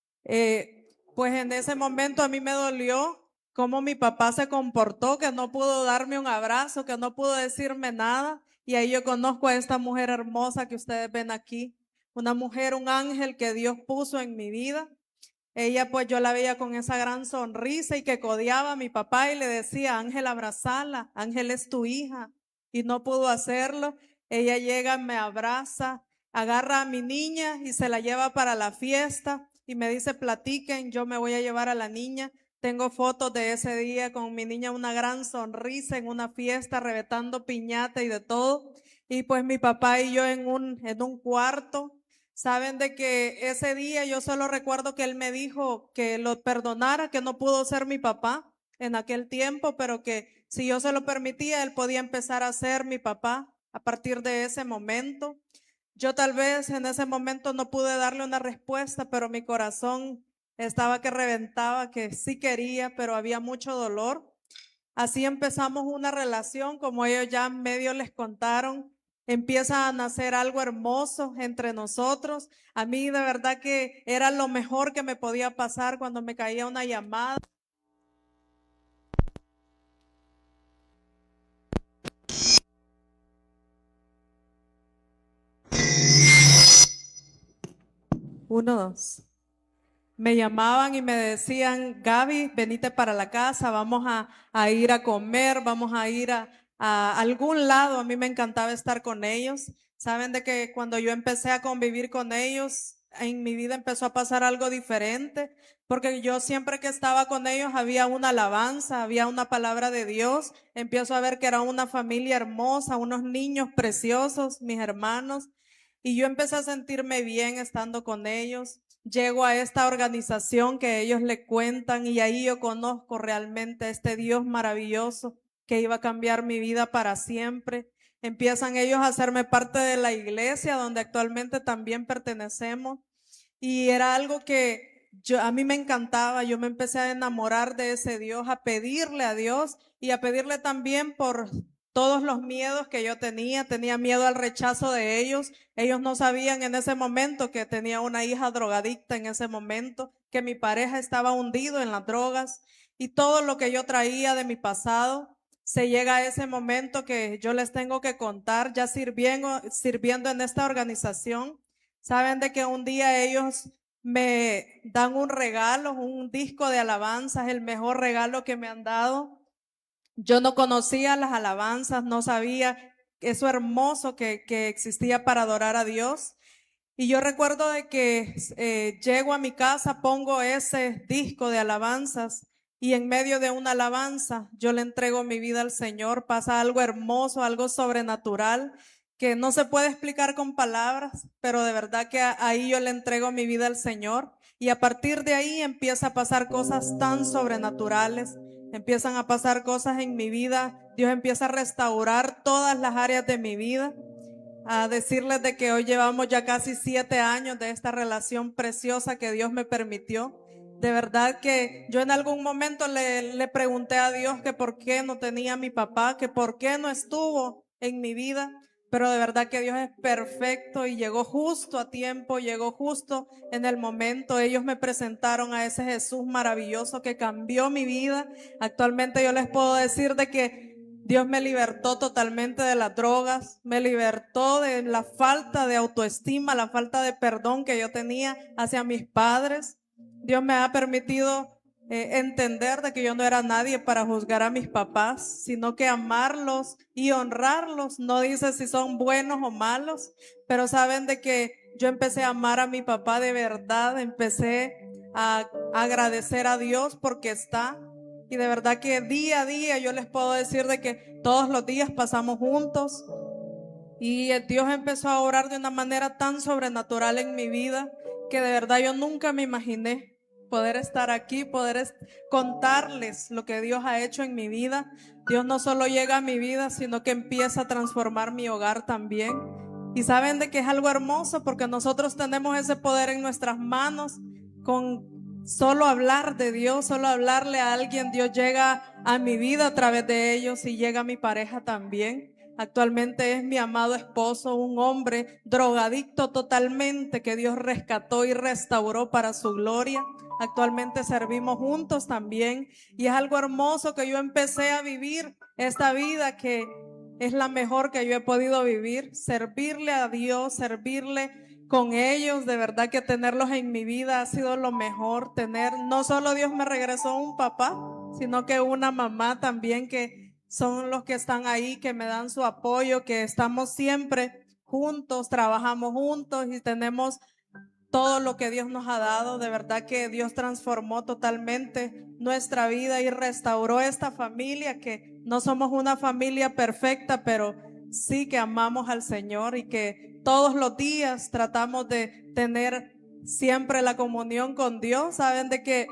C: pues en ese momento a mí me dolió cómo mi papá se comportó, que no pudo darme un abrazo, que no pudo decirme nada. Y ahí yo conozco a esta mujer hermosa que ustedes ven aquí, una mujer, un ángel que Dios puso en mi vida. Ella pues yo la veía con esa gran sonrisa y que codeaba a mi papá y le decía, Ángel, abrazala, Ángel es tu hija. Y no pudo hacerlo. Ella llega, me abraza, agarra a mi niña y se la lleva para la fiesta y me dice, platiquen, yo me voy a llevar a la niña. Tengo fotos de ese día con mi niña, una gran sonrisa en una fiesta, reventando piñata y de todo. Y pues mi papá y yo en un cuarto. Saben de que ese día yo solo recuerdo que él me dijo que lo perdonara, que no pudo ser mi papá en aquel tiempo, pero que si yo se lo permitía, él podía empezar a ser mi papá a partir de ese momento. Yo tal vez en ese momento no pude darle una respuesta, pero mi corazón estaba que reventaba, que sí quería, pero había mucho dolor. Así empezamos una relación, como ellos ya medio les contaron. Empieza a nacer algo hermoso entre nosotros. A mí de verdad que era lo mejor que me podía pasar cuando me caía una llamada. Uno, dos. Me llamaban y me decían, Gaby, venite para la casa, vamos a ir a comer, vamos a ir a algún lado. A mí me encantaba estar con ellos. Saben de que cuando yo empecé a convivir con ellos, en mi vida empezó a pasar algo diferente, porque yo siempre que estaba con ellos había una alabanza, había una palabra de Dios. Empiezo a ver que era una familia hermosa, unos niños preciosos, mis hermanos, y yo empecé a sentirme bien estando con ellos. Llego a esta organización que ellos le cuentan y ahí yo conozco realmente a este Dios maravilloso que iba a cambiar mi vida para siempre. Empiezan ellos a hacerme parte de la iglesia donde actualmente también pertenecemos y era algo que a mí me encantaba. Yo me empecé a enamorar de ese Dios, a pedirle a Dios y a pedirle también por todos los miedos que yo tenía miedo al rechazo de ellos. Ellos no sabían en ese momento que tenía una hija drogadicta en ese momento, que mi pareja estaba hundido en las drogas y todo lo que yo traía de mi pasado. Se llega a ese momento que yo les tengo que contar, ya sirviendo en esta organización. Saben de que un día ellos me dan un regalo, un disco de alabanzas, el mejor regalo que me han dado. Yo no conocía las alabanzas, no sabía eso hermoso que existía para adorar a Dios. Y yo recuerdo de que llego a mi casa, pongo ese disco de alabanzas y en medio de una alabanza yo le entrego mi vida al Señor. Pasa algo hermoso, algo sobrenatural que no se puede explicar con palabras, pero de verdad que ahí yo le entrego mi vida al Señor y a partir de ahí empieza a pasar cosas tan sobrenaturales. Empiezan a pasar cosas en mi vida. Dios empieza a restaurar todas las áreas de mi vida. a decirles de que hoy llevamos ya casi 7 años de esta relación preciosa que Dios me permitió. De verdad que yo en algún momento le pregunté a Dios que por qué no tenía a mi papá, que por qué no estuvo en mi vida, pero de verdad que Dios es perfecto y llegó justo a tiempo, llegó justo en el momento. Ellos me presentaron a ese Jesús maravilloso que cambió mi vida. Actualmente yo les puedo decir de que Dios me libertó totalmente de las drogas, me libertó de la falta de autoestima, la falta de perdón que yo tenía hacia mis padres. Dios me ha permitido entender de que yo no era nadie para juzgar a mis papás, sino que amarlos y honrarlos. No dice si son buenos o malos, pero saben de que yo empecé a amar a mi papá de verdad, empecé a agradecer a Dios porque está. Y de verdad que día a día yo les puedo decir de que todos los días pasamos juntos. Y Dios empezó a orar de una manera tan sobrenatural en mi vida que de verdad yo nunca me imaginé poder estar aquí, poder contarles lo que Dios ha hecho en mi vida. Dios no solo llega a mi vida, sino que empieza a transformar mi hogar también. Y saben de que es algo hermoso porque nosotros tenemos ese poder en nuestras manos. Con solo hablar de Dios, solo hablarle a alguien, Dios llega a mi vida a través de ellos y llega a mi pareja también. Actualmente es mi amado esposo, un hombre drogadicto totalmente que Dios rescató y restauró para su gloria. Actualmente servimos juntos también y es algo hermoso que yo empecé a vivir esta vida que es la mejor que yo he podido vivir, servirle a Dios, servirle con ellos, de verdad que tenerlos en mi vida ha sido lo mejor, no solo Dios me regresó un papá, sino que una mamá también que son los que están ahí, que me dan su apoyo, que estamos siempre juntos, trabajamos juntos y tenemos todo lo que Dios nos ha dado. De verdad que Dios transformó totalmente nuestra vida y restauró esta familia, que no somos una familia perfecta, pero sí que amamos al Señor y que todos los días tratamos de tener siempre la comunión con Dios. Saben de que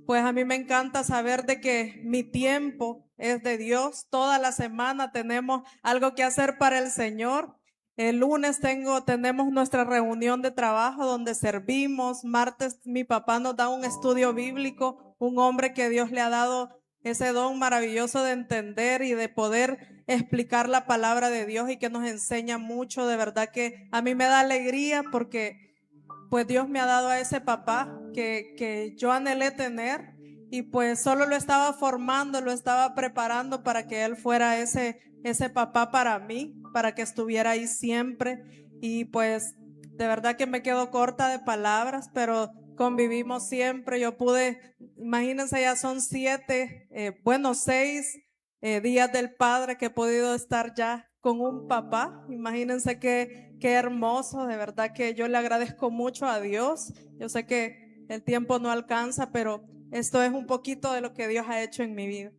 C: pues a mí me encanta saber de que mi tiempo es de Dios. Toda la semana tenemos algo que hacer para el Señor. El lunes tenemos nuestra reunión de trabajo donde servimos. Martes mi papá nos da un estudio bíblico, un hombre que Dios le ha dado ese don maravilloso de entender y de poder explicar la palabra de Dios y que nos enseña mucho. De verdad que a mí me da alegría porque pues Dios me ha dado a ese papá que yo anhelé tener y pues solo lo estaba formando, lo estaba preparando para que él fuera ese papá para mí, para que estuviera ahí siempre. Y pues de verdad que me quedo corta de palabras, pero convivimos siempre. Yo pude, imagínense, ya son 6 días del Padre que he podido estar ya con un papá. Imagínense qué hermoso, de verdad que yo le agradezco mucho a Dios. Yo sé que el tiempo no alcanza, pero esto es un poquito de lo que Dios ha hecho en mi vida.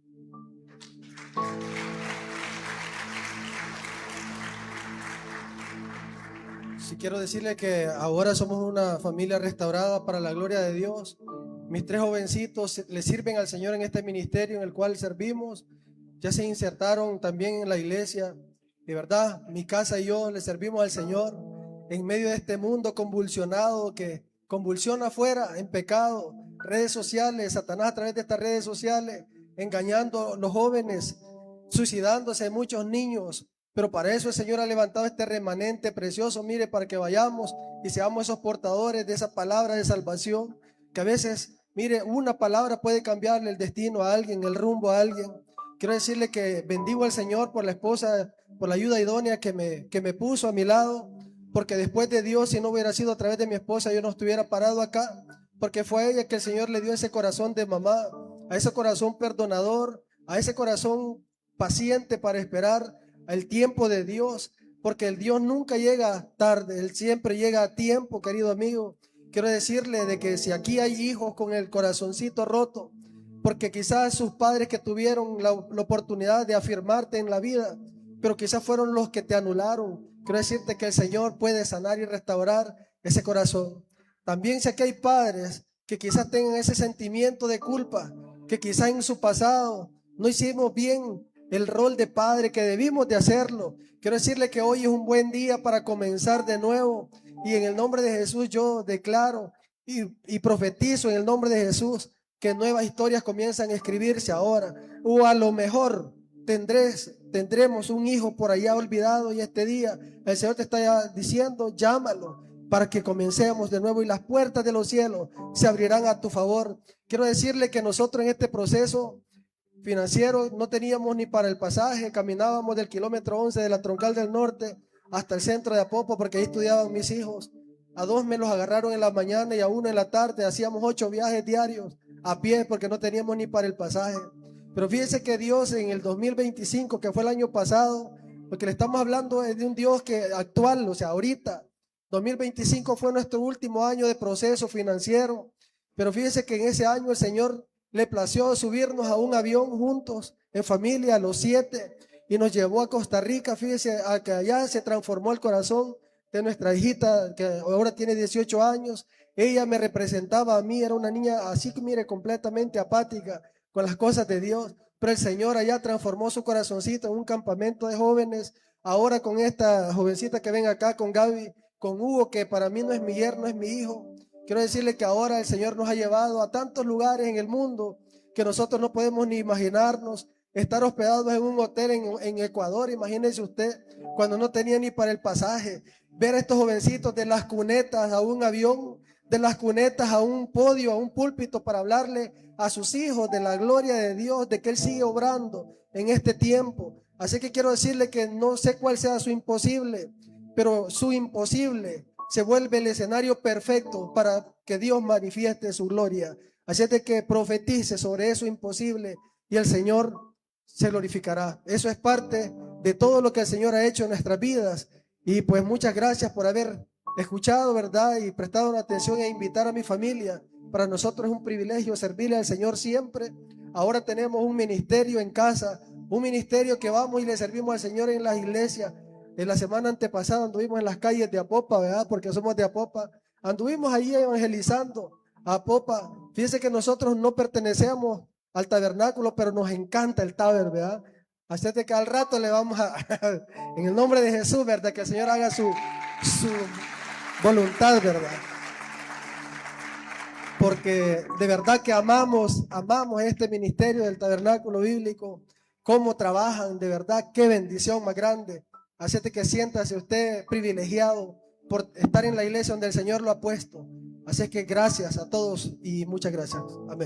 A: Sí, quiero decirle que ahora somos una familia restaurada para la gloria de Dios. Mis 3 jovencitos le sirven al Señor en este ministerio en el cual servimos. Ya se insertaron también en la iglesia. De verdad, mi casa y yo le servimos al Señor en medio de este mundo convulsionado que convulsiona afuera en pecado, redes sociales, Satanás a través de estas redes sociales, engañando a los jóvenes, suicidándose muchos niños. Pero para eso el Señor ha levantado este remanente precioso, mire, para que vayamos y seamos esos portadores de esa palabra de salvación, que a veces, mire, una palabra puede cambiarle el destino a alguien, el rumbo a alguien. Quiero decirle que bendigo al Señor por la esposa, por la ayuda idónea que me puso a mi lado, porque después de Dios, si no hubiera sido a través de mi esposa, yo no estuviera parado acá, porque fue a ella que el Señor le dio ese corazón de mamá, a ese corazón perdonador, a ese corazón paciente para esperar el tiempo de Dios, porque el Dios nunca llega tarde, Él siempre llega a tiempo, querido amigo. Quiero decirle de que si aquí hay hijos con el corazoncito roto, porque quizás sus padres que tuvieron la oportunidad de afirmarte en la vida, pero quizás fueron los que te anularon, quiero decirte que el Señor puede sanar y restaurar ese corazón. También si aquí hay padres que quizás tengan ese sentimiento de culpa, que quizás en su pasado no hicimos bien el rol de padre, que debimos de hacerlo. Quiero decirle que hoy es un buen día para comenzar de nuevo, y en el nombre de Jesús yo declaro y profetizo en el nombre de Jesús que nuevas historias comienzan a escribirse ahora, o a lo mejor tendremos un hijo por allá olvidado, y este día el Señor te está diciendo, llámalo para que comencemos de nuevo y las puertas de los cielos se abrirán a tu favor. Quiero decirle que nosotros en este proceso financiero no teníamos ni para el pasaje, caminábamos del kilómetro 11 de la Troncal del Norte hasta el centro de Apopa, porque ahí estudiaban mis hijos. A 2 me los agarraron en la mañana y a 1 en la tarde. Hacíamos 8 viajes diarios a pie porque no teníamos ni para el pasaje. Pero fíjense que Dios en el 2025, que fue el año pasado, porque le estamos hablando de un Dios que actual, o sea, ahorita, 2025 fue nuestro último año de proceso financiero. Pero fíjense que en ese año el Señor le plació subirnos a un avión juntos, en familia, los 7, y nos llevó a Costa Rica. Fíjense, a que allá se transformó el corazón de nuestra hijita, que ahora tiene 18 años. Ella me representaba a mí, era una niña así que mire, completamente apática con las cosas de Dios, pero el Señor allá transformó su corazoncito en un campamento de jóvenes. Ahora con esta jovencita que ven acá, con Gaby, con Hugo, que para mí no es mi yerno, es mi hijo. Quiero decirle que ahora el Señor nos ha llevado a tantos lugares en el mundo que nosotros no podemos ni imaginarnos. Estar hospedados en un hotel en Ecuador, imagínense usted, cuando no tenía ni para el pasaje. Ver a estos jovencitos de las cunetas a un avión, de las cunetas a un podio, a un púlpito, para hablarle a sus hijos de la gloria de Dios, de que Él sigue obrando en este tiempo. Así que quiero decirle que no sé cuál sea su imposible, pero su imposible se vuelve el escenario perfecto para que Dios manifieste su gloria. Así es de que profetice sobre eso imposible y el Señor se glorificará. Eso es parte de todo lo que el Señor ha hecho en nuestras vidas. Y pues muchas gracias por haber escuchado, ¿verdad? Y prestado atención e invitar a mi familia. Para nosotros es un privilegio servirle al Señor siempre. Ahora tenemos un ministerio en casa, un ministerio que vamos y le servimos al Señor en las iglesias. En la semana antepasada anduvimos en las calles de Apopa, ¿verdad? Porque somos de Apopa. Anduvimos allí evangelizando a Apopa. Fíjense que nosotros no pertenecemos al tabernáculo, pero nos encanta el taber, ¿verdad? Así de que al rato le vamos a, en el nombre de Jesús, ¿verdad? Que el Señor haga su voluntad, ¿verdad? Porque de verdad que amamos este ministerio del tabernáculo bíblico, cómo trabajan, de verdad, qué bendición más grande. Así de que siéntase usted privilegiado por estar en la iglesia donde el Señor lo ha puesto. Así es que gracias a todos y muchas gracias. Amén.